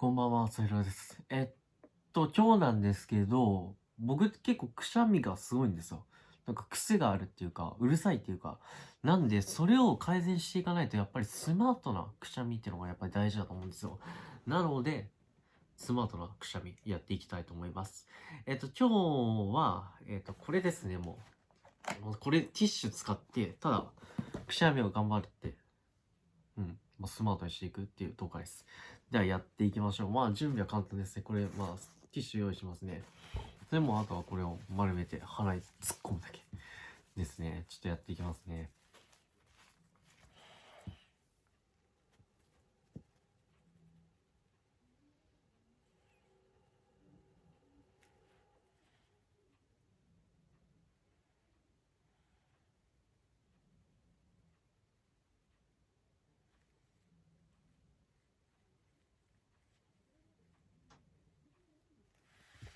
こんばんは、そひろです。今日なんですけど、僕結構くしゃみがすごいんですよ。なんか癖があるっていうか、うるさいっていうか、なんでそれを改善していかないとやっぱりスマートなくしゃみっていうのがやっぱり大事だと思うんですよ。なので、スマートなくしゃみやっていきたいと思います。今日は、これですね、もうこれティッシュ使って、ただ、くしゃみを頑張るって、もうスマートにしていくっていう動画です。ではやっていきましょう。まあ準備は簡単ですね。これ、ティッシュ用意しますね。でもあとはこれを丸めて鼻に突っ込むだけですね。ちょっとやっていきますね。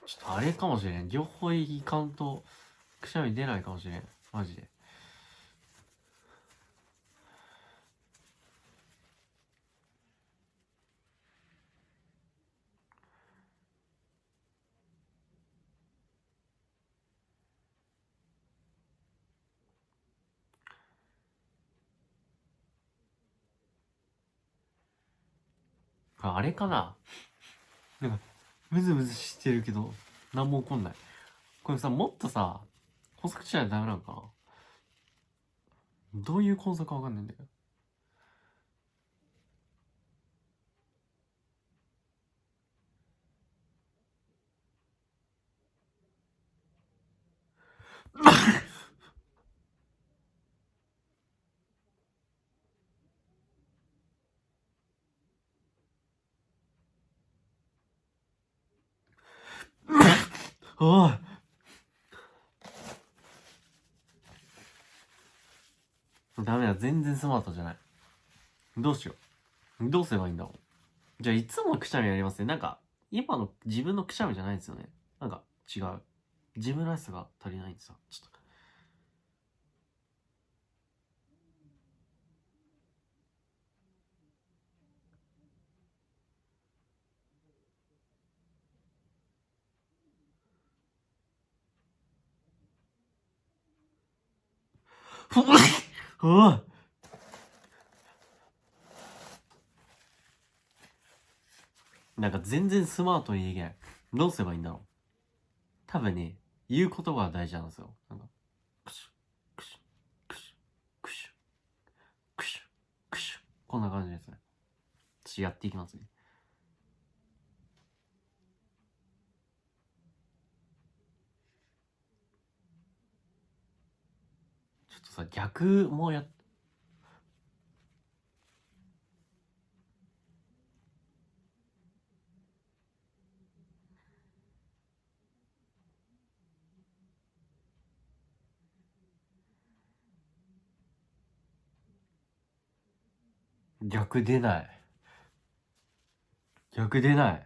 ちょっとあれかもしれん。両方いかんとくしゃみ出ないかもしれん。マジで。あれかな、なんか、ムズムズしてるけど、何も起こんない。これさ、もっとさ、細くしないとダメなのかな。どういう構造かわかんないんだよ。おい、ダメだ。全然スマートじゃない。どうしよう。どうすればいいんだろう。じゃあ、いつもくしゃみやりますね。なんか、今の自分のくしゃみじゃないんですよね。なんか、違う。自分らしさが足りないんですよ。ちょっと。おい、なんか全然スマートにできない。どうすればいいんだろう。多分ね、言う言葉が大事なんですよ。なんか、クシュ、クシュ、クシュ、クシュ、クシュ、クシュ。こんな感じですね。ちょっとやっていきますね。ちょっとさ、逆も逆出ない。逆出ない。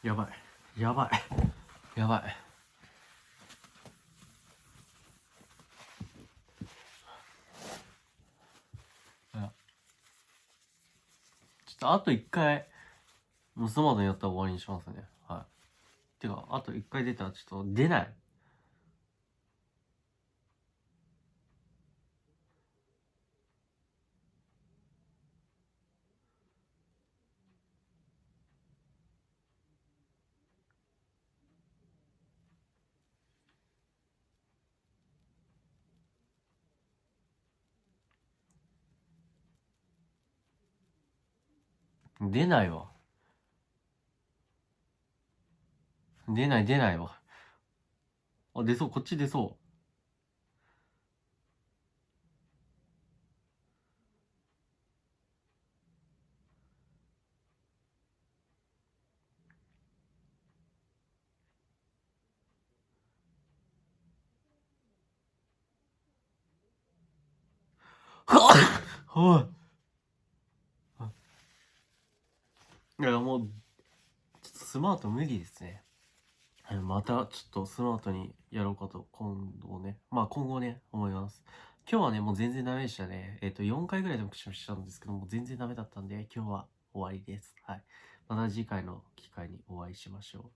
やばい。やばい。やばい。ちょっとあと一回、もうスマートにやったら終わりにしますね。はい。てか、あと一回出たらちょっと出ない。出ないわ。出ないわ。あ、出そう、こっち出そう。おい。いや、もう、ちょっとスマート無理ですね。またちょっとその後にやろうかと、今後ね、思います。今日はね、もう全然ダメでしたね。4回ぐらいでもくしゃみしたんですけども、全然ダメだったんで、今日は終わりです。はい。また次回の機会にお会いしましょ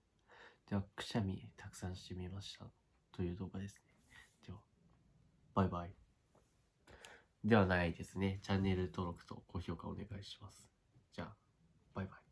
う。では、くしゃみたくさんしてみました。という動画ですね。では、バイバイ。ではないですね。チャンネル登録と高評価お願いします。じゃあ、バイバイ。